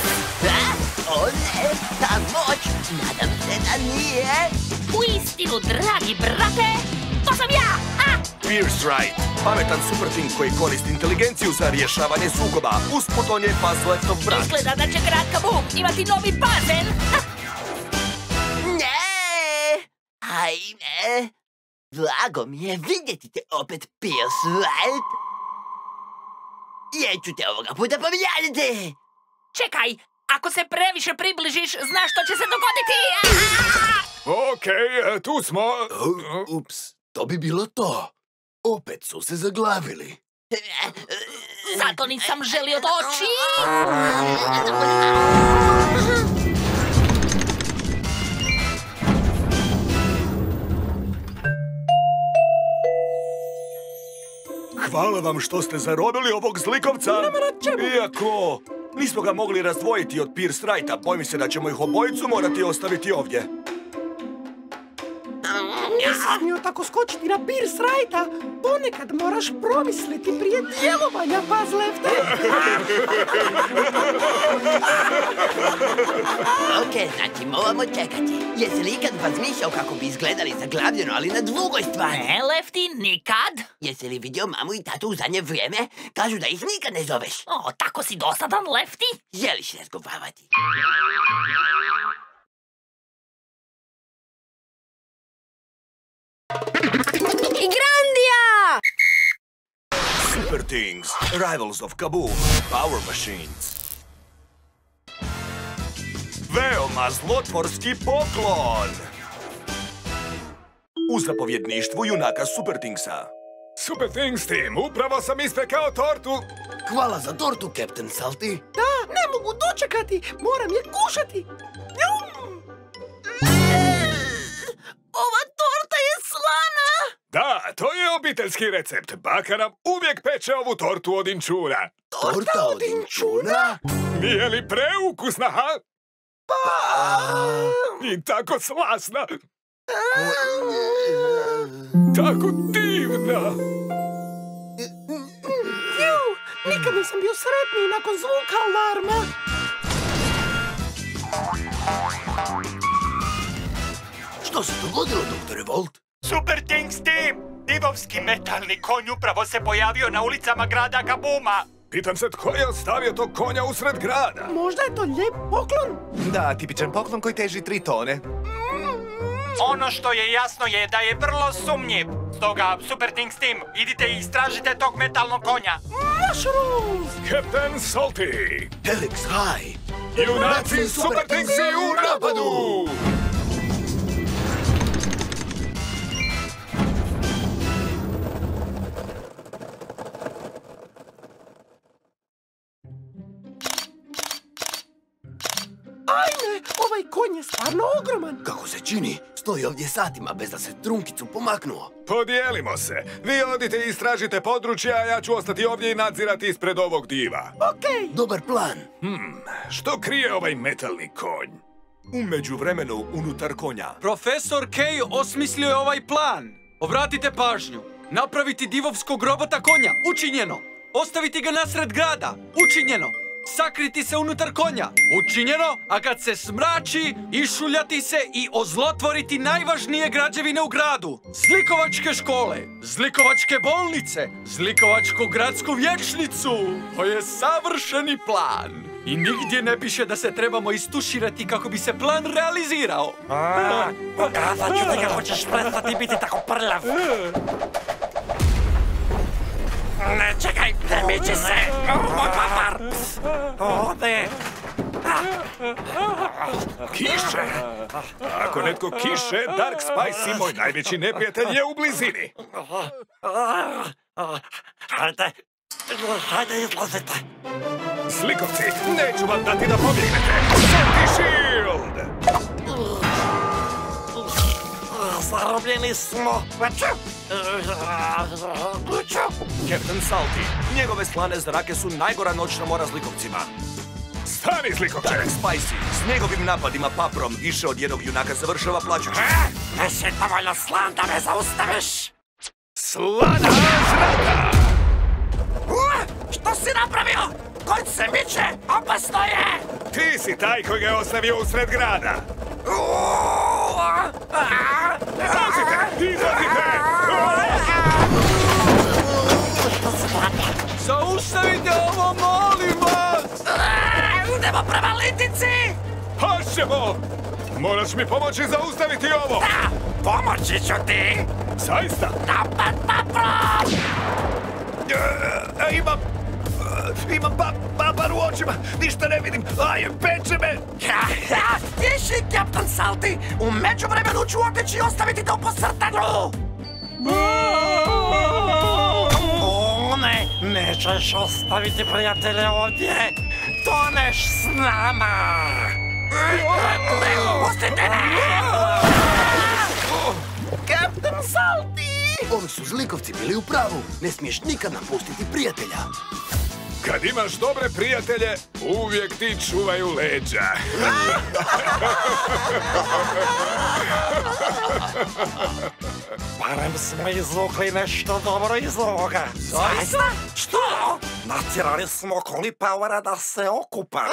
O ne, ta moć, nadam se da nije. Uistinu, dragi brate, to sam ja! Pierce Wright, pametan Superting koji koristi inteligenciju za rješavanje sukoba. Usput on je Pazleftov brat. Izgleda da će grad Kaboom imati novi bazen. Ne! Ajme! Drago mi je vidjeti te opet, Pierce Wright. Ja ću te ovoga puta pomijeniti. Čekaj, ako se previše približiš, znaš što će se dogoditi. Okej, tu smo. Ups, to bi bilo to. Opet su se zaglavili. Zato nisam želio doći. Hvala vam što ste zarobili ovog zlikovca. Iako nismo ga mogli razdvojiti od Pierce Wrighta, bojim se da ćemo ih obojicu morati ostaviti ovdje. Nisi smio tako skočiti na Pierce Wrighta. Ponekad moraš promisliti prije djelovanja, Pazlefte. Okej, znači moramo čekati. Jesi li ikad razmišljao kako bi izgledali zaglavljeno, ali na drugoj stvari? Ne, Lefty, nikad. Jesi li vidio mamu i tatu u zadnje vrijeme? Kažu da ih nikad ne zoveš. O, tako si dosadan, Lefty. Želiš razgovarati? Super Super Things, Rivals of Kaboom, Power Machines. Veoma zlotvorski poklon! U zapovjedništvu junaka Super Thingsa. Super Things Team, upravo sam ispekao tortu. Hvala za tortu, Captain Salty. Da, ne mogu dočekati, moram je kušati. Ova torta je slana! Da, to je obiteljski recept. Baka nam uvijek peče ovu tortu od inčuna. Torta od inčuna? Nije li preukusna, ha? I tako slasna. Tako divna. Nikad nisam bio sretniji nakon zvuka alarma. Što se dogodilo, doktore Volt? Super Things Team! Divovski metalni konj upravo se pojavio na ulicama grada Kabooma. Pitam se tko je ostavio tog konja usred grada? Možda je to lijep poklon? Da, tipičan poklon koji teži 3 tone. Ono što je jasno je da je vrlo sumnjiv. Stoga, Super Things Team, idite i istražite tog metalnog konja. Mushrooms! Captain Salty! Helix High! Junaci Super Thingsi u napadu! Ajme, ovaj konj je stvarno ogroman. Kako se čini, stoji ovdje satima bez da se trunkicu pomaknuo. Podijelimo se. Vi odite i istražite područje, a ja ću ostati ovdje i nadzirati ispred ovog diva. Okej. Dobar plan. Što krije ovaj metalni konj? U međuvremenu unutar konja. Profesor Kay osmislio je ovaj plan. Obratite pažnju. Napraviti divovskog robota konja. Učinjeno. Ostaviti ga nasred grada. Učinjeno. Sakriti se unutar konja. Učinjeno, a kad se smrači, išuljati se i ozlotvoriti najvažnije građevine u gradu. Zlikovačke škole, zlikovačke bolnice, zlikovačku gradsku vječnicu. To je savršeni plan. I nigdje ne piše da se trebamo istuširati kako bi se plan realizirao. Pokazat ću ti kako ćeš prestati biti tako prljav. Ne, čekaj, ne miči se! Moj papar! Ode! Kiše! Ako netko kiše, Dark Spicy, moj najveći neprijatelj, je u blizini. Hajde, izlazite! Slikovci, neću vam dati da pobjegnete! Salty Shield! Zarobljeni smo! Captain Salty. Njegove slane zrake su najgora noćna mora zlikovcima. Stani, zlikovče! Dark Spicy s njegovim napadima paprom više od jednog junaka završava plaćući. Nisi dovoljno slan da me zaustaviš! Slana zraka! Što si napravio? Konj se miče! Opasno je! Ti si taj koji ga je ostavio usred grada! Izlazite! Izlazite! Zaustavite ovo, molim vas! Idemo prema Litici! Hoćemo! Moraš mi pomoći zaustaviti ovo! Da! Pomoći ću ti! Zaista? Napad paprom! Imam papar u očima, ništa ne vidim. Aj, peče me! Tiši, Captain Salty! U međuvremenu ću otići i ostaviti te u posrtanju! O ne, nećeš ostaviti prijatelje ovdje! Toneš s nama! Pustite me! Captain Salty! Ovi su zlikovci bili u pravu. Ne smiješ nikad napustiti prijatelja. Kad imaš dobre prijatelje, uvijek ti čuvaju leđa. Barem smo izvukli nešto dobro iz ovoga. Zaista? Što? Natjerali smo Koli Powera da se okupa.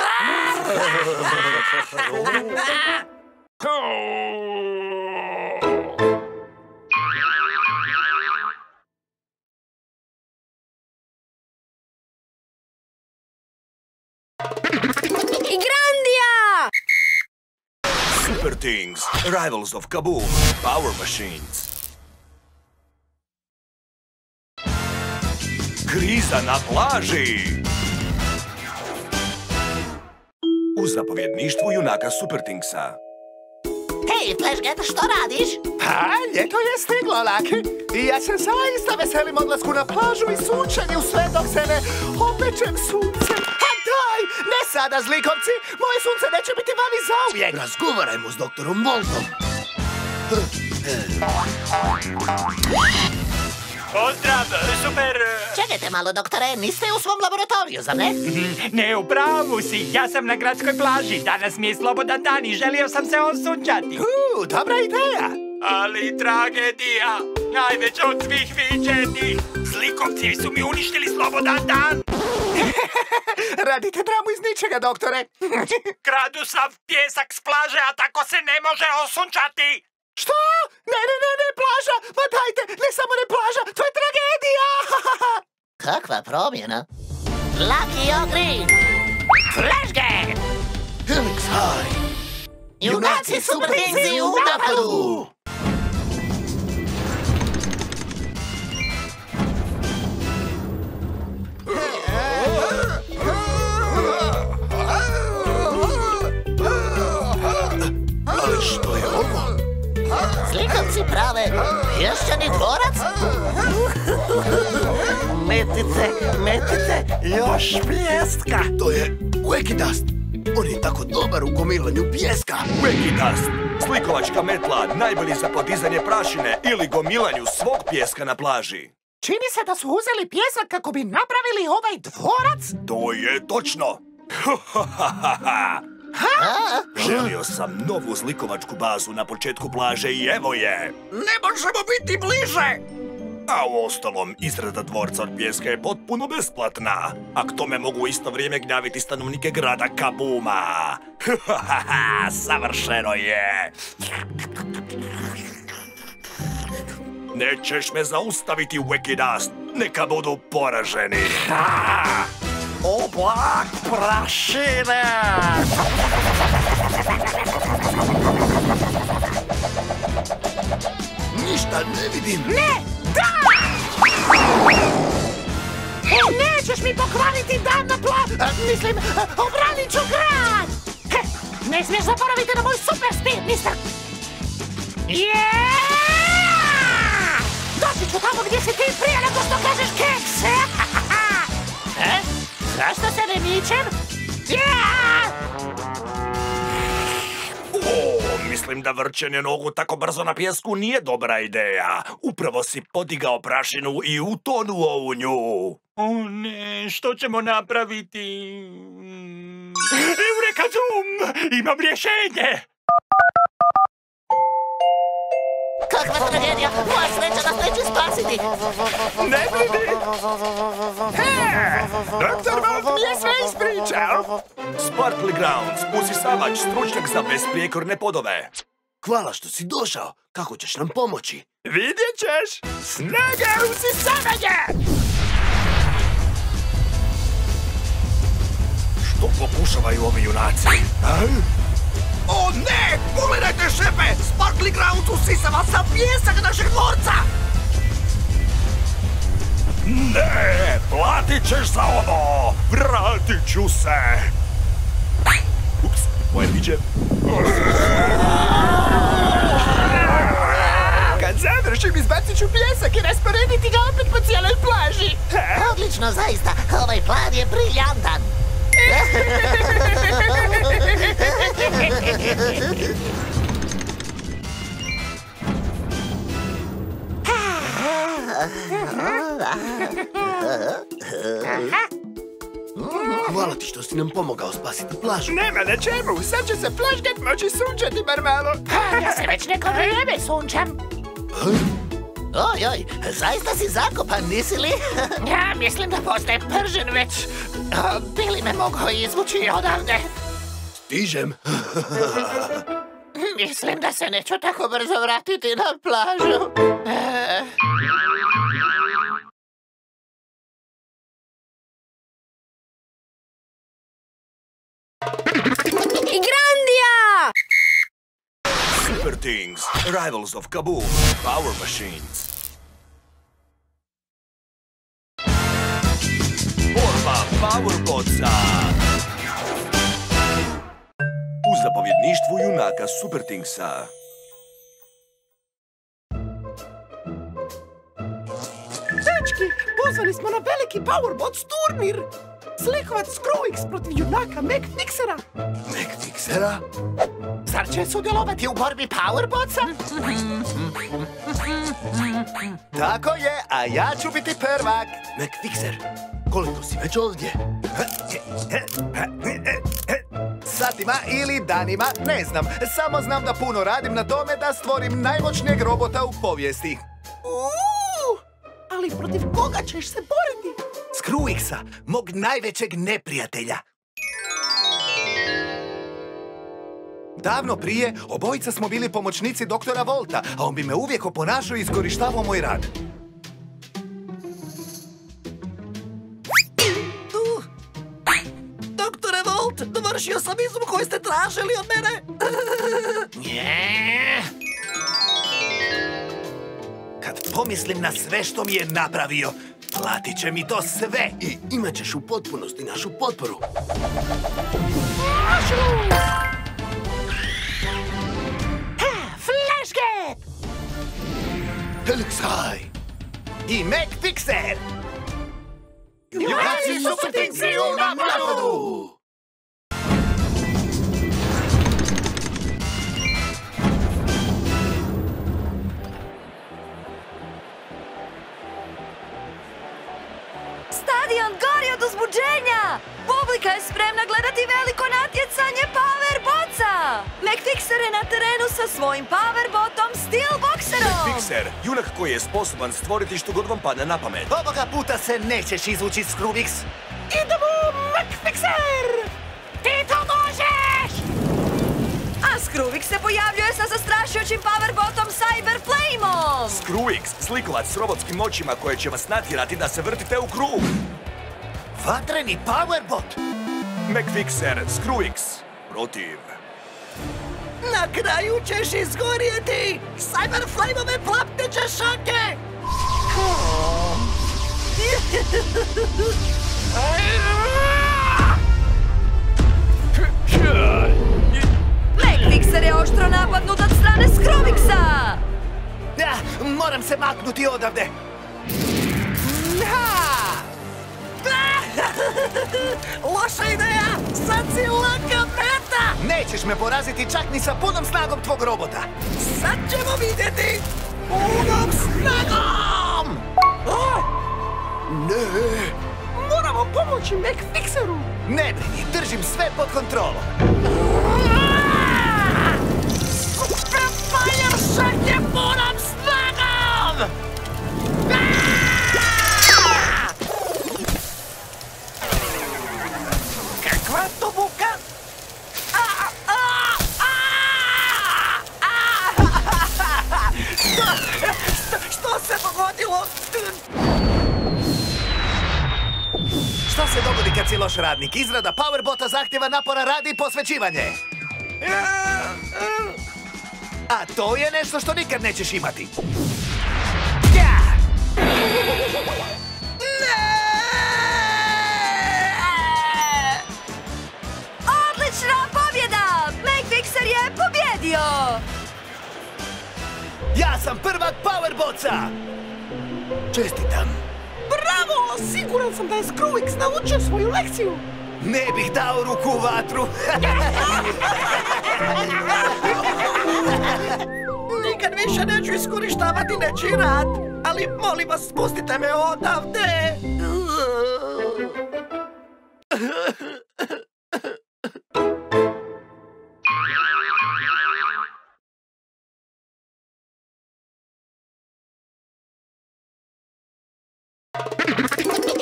Grandia! Super Things, Rivals of Kaboom, Power Machines. Kriza na plaži! U zapovjedništvu junaka Supertingsa. Hej, Flashget, što radiš? Pa, ljeto je stiglo, Laki. I ja se zaista veselim odlasku na plažu i sunčanju sve dok se ne opečem suncem. A daj, ne sada, zlikovci! Moje sunce neće biti vani zauvijek! Razgovarajmo s doktorom Voltom. Pozdrav, super... Čekajte malo, doktore, niste u svom laboratoriju, zar ne? Ne, u pravu si, ja sam na gradskoj plaži. Danas mi je slobodan dan i želio sam se osunčati. Dobra ideja! Ali tragedija, najveća od svih viđenih. Zlikovci su mi uništili slobodan dan. Radite dramu iz ničega, doktore. Kradu sav pjesak s plaže, a tako se ne može osunčati. Što? Ne, plaža! Ma dajte, ne samo ne plaža, to je tragedija! Kakva promjena? Lucky Green! Flashget! Helix High! Junaci Supertingsi u napadu! Ali što je ovo? Zlikovci prave pješčani dvorac? Metite, još pljeska! To je Wacky Dust. On je tako dobar u gomilanju pijeska. Wacky Dust, slikovačka metla, najbolji za podizanje prašine ili gomilanju svog pijeska na plaži. Čini se da su uzeli pjesak kako bi napravili ovaj dvorac? To je točno! Želio sam novu zlikovačku bazu na početku plaže i evo je! Ne možemo biti bliže! A u ostalom, izrada dvorca od pijeska je potpuno besplatna. A k tome mogu u isto vrijeme gnjaviti stanovnike grada Kabuma. Savršeno je! Nećeš me zaustaviti, Wacky Dust. Neka budu poraženi. Oblak prašine! Ništa ne vidim. Ne! Da! Nećeš mi pokvariti dan na mislim, obranit ću grad! Ne smiješ zaboraviti na moj super speed, mister! Doći ću tamo gdje si ti prije nego što kažeš keks! Zašto se ne mičem? Mislim da vrćenje nogu tako brzo na pijesku nije dobra ideja. Upravo si podigao prašinu i utonuo u nju. O ne, što ćemo napraviti? Eureka Zoom! Imam rješenje! Kakva tragedija! Moja sreća nas neće spasiti! Ne vidi! Doktor Volt mi je sve ispričao! Sparkly Grounds, usisavač, stručnjak za besprijekorne podove. Hvala što si došao. Kako ćeš nam pomoći? Vidjet ćeš! Snaga usisavanje! Što pokušavaju ovi junaci? O ne! Pogledajte, šefe! Sparkly Grounds usisava sam pijesak našeg dvorca! Ne! Platit ćeš za ovo! Vratit ću se! Ups, moje piđe. Kad završim, izbacit ću pijesak i rasporediti ga opet po cijeloj plaži. Odlično, zaista. Ovaj plan je briljantan. Hvala ti što si nam pomogao spasiti plažu. Nema na čemu, sad će se Flashget moći sunčati bar malo. Ja se već neko vrijeme sunčam. Oj, zaista si zakopan, nisi li? Ja mislim da postaje pržen već. Bili me mogao izvući odavde. Stižem. Mislim da se neću tako brzo vratiti na plažu. Grandia! Super Things, Rivals of Kaboom, Power Machines. Powerbotsa. U zapovjedništvu junaka Super Thingsa. Dečki, pozvani smo na veliki Powerbots turnir. Zlikovac Screwix protiv junaka McFixera. McFixera? Zar će sudjelovati u borbi Powerbotsa? Tako je, a ja ću biti prvak. McFixer, koliko si već ovdje? Satima ili danima, ne znam. Samo znam da puno radim na tome da stvorim najmoćnijeg robota u povijesti. Ali protiv koga ćeš se boriti? Screwixa, mog najvećeg neprijatelja. Davno prije, obojica smo bili pomoćnici doktora Volta, a on bi me uvijek oponašao i iskorištavao moj rad. Doktore Volt, dovršio sam izum koji ste tražili od mene. Kad pomislim na sve što mi je napravio, platit će mi to sve. I imat ćeš u potpunosti našu potporu. Flashget! Helixaj! I McFixer! Junaci Super Thingsi u napadu! Stadion gori od uzbuđenja! Publika je spremna gledati veliko natjecanje Powerbotsa! McFixer je na terenu sa svojim Powerbotom Steelboxerom! McFixer, junak koji je sposoban stvoriti što god vam padne na pamet. Ovoga puta se nećeš izvući, Screwix. Idemo, McFixer! Ti to možeš! A Screwix se pojavljuje sa zastrašujućim Powerbotom Cyberflameom! Screwix, zlikovac s robotskim moćima koje će vas natjerati da se vrtite u krug. Vatreni Powerbot! McFixer, Screwix, protiv. Na kraju ćeš izgorjeti! Cyberflameove plapne češake! McFixer je oštro napadnut od strane Screwixa! Ja, moram se maknuti odavde! Loša ideja! Sad si laka meta! Nećeš me poraziti čak ni sa punom snagom tvog robota! Sad ćemo vidjeti! Punom snagom! Ne! Moramo pomoći McFixeru! Ne brini, držim sve pod kontrolom! Super Fireshak je punom snagom! Kakva to buka? Što se dogodilo? Šta se dogodi kad si loš radnik? Izrada Powerbota zahtjeva naporan rad i posvećivanje. A to je nešto što nikad nećeš imati. Odlična pobjeda! McFixer je pobjedio! Ja sam prvak Powerbotsa! Čestitam! Bravo! Siguran sam da je Screwix naučio svoju lekciju! Ne bih dao ruku u vatru! Nikad više neću iskorištavati nečiji rad, ali molim vas, spustite me odavde!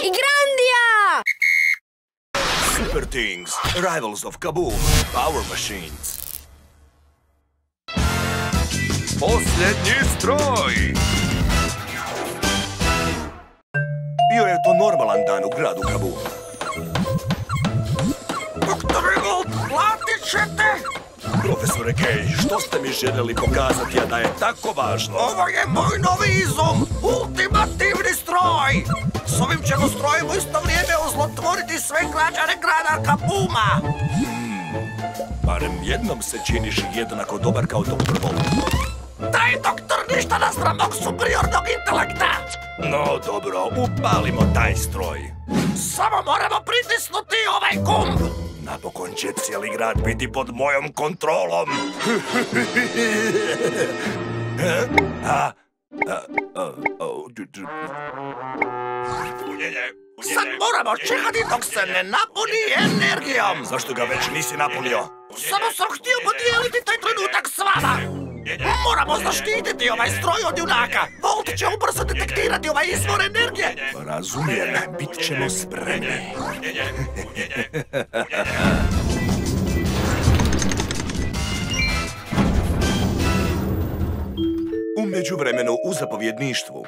Grandija! Super Things, Rivals of Kaboom, Power Machines. Posljednji stroj! Bio je to normalan dan u gradu Kaboom. Doktore Volt, platit ćete! Profesore Kay, što ste mi željeli pokazati, a da je tako važno? Ovo je moj novi izum, ultimativni stroj! S ovim ćemo strojem u isto vrijeme ozlotvoriti sve građane grada Kabuma! Barem jednom se činiš jednako dobar kao doktor Volt. Taj doktor ništa naspram mog superiornog intelekta! No dobro, upalimo taj stroj. Samo moramo pritisnuti ovaj gumb! Napokon će cijeli grad biti pod mojom kontrolom. Sad moramo čekati dok se ne napuni energijom! Zašto ga već nisi napunio? Samo sam htio podijeliti taj trenutak s vama! Moramo zaštititi ovaj stroj od junaka! Volt će ubrzo detektirati ovaj izvor energije! Razumijem, bit ćemo spremni. U međuvremenu u zapovjedništvu.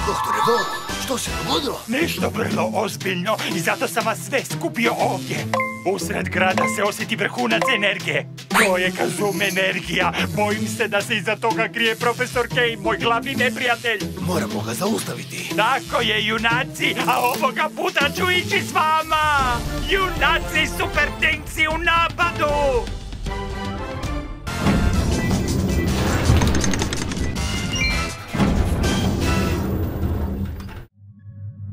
Doktore Volt, što se dogodilo? Nešto vrlo ozbiljno i zato sam vas sve skupio ovdje. Usred grada se osjeti vrhunac energije. To je Kazum energija. Bojim se da se iza toga krije profesor Kay, moj glavni neprijatelj. Moramo ga zaustaviti. Tako je, junaci, a ovoga puta ću ići s vama. Junaci Super Thingsi u napadu!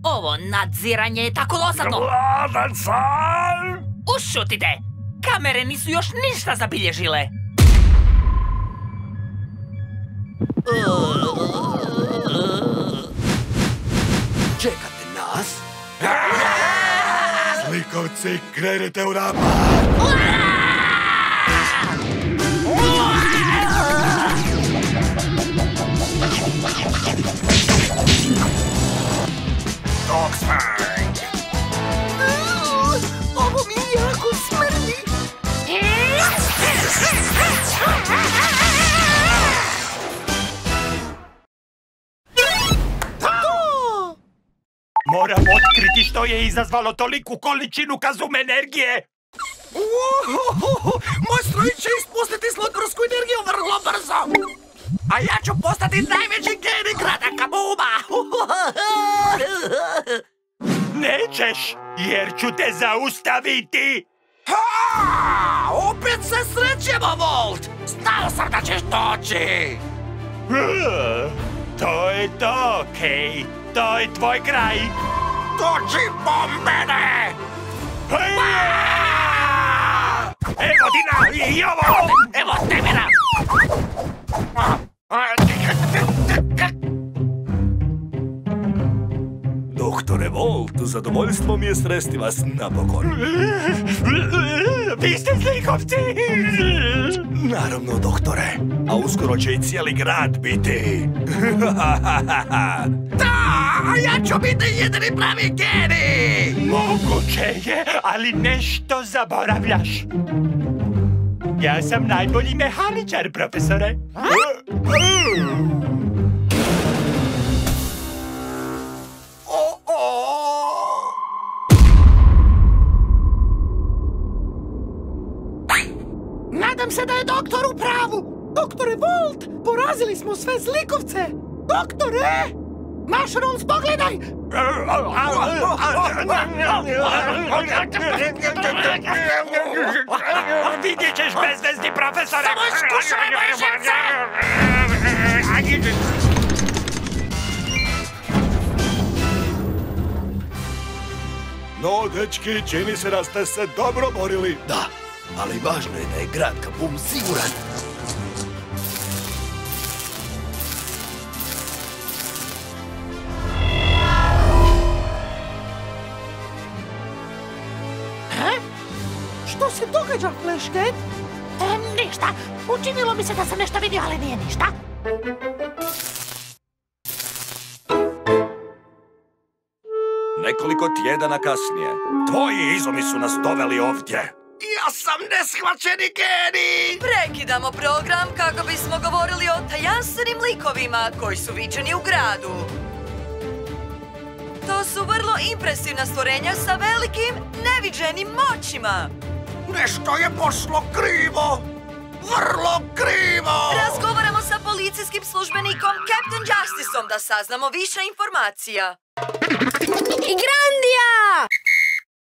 Ovo nadziranje je tako dosadno. Gladan sam! Ušutite! Kamere nisu još ništa zabilježile. Čekate nas? Zlikovci, krenite u napad! Ovo mi jako smrdi. Moram otkriti što je izazvalo toliku količinu Kazum energije. Moj stroj će ispustiti zlotvorsku energiju vrlo brzo! A ja ću postati najveći genij grada Kabuma! Nećeš, jer ću te zaustaviti. Opet se srećemo, Volt! Znao sam da ćeš doći! To je to, Kay. To je tvoj kraj. Dođi po mene! Evo Dina i ovo! Evo temena! Doktore Volt, zadovoljstvo mi je sresti vas napokon. Vi ste zlikovci! Naravno, doktore. A uskoro će i cijeli grad biti. Da, a ja ću biti jedini pravi genij! Moguće je, ali nešto zaboravljaš. Ja sam najbolji mehaničar, profesore. Nadam se da je doktor u pravu. Doktore Volt, porazili smo sve zlikovce. Doktore! Mushroom, pogledaj! Vidjet ćeš bezvezni, profesore! Samo iskušaj moje živce! No, dečki, čini se da ste se dobro borili. Da, ali važno je da je grad Kabum siguran. Što se događa, Flashcat? Ništa. Učinilo mi se da sam nešto vidio, ali nije ništa. Nekoliko tjedana kasnije, tvoji izumi su nas doveli ovdje. Ja sam neshvaćeni genij! Prekidamo program kako bismo govorili o tajanstvenim likovima koji su viđeni u gradu. To su su vrlo impresivna stvorenja sa velikim, neviđenim moćima. Nešto je pošlo krivo! Vrlo krivo! Razgovaramo sa policijskim službenikom Captain Justiceom da saznamo više informacija. Grandija!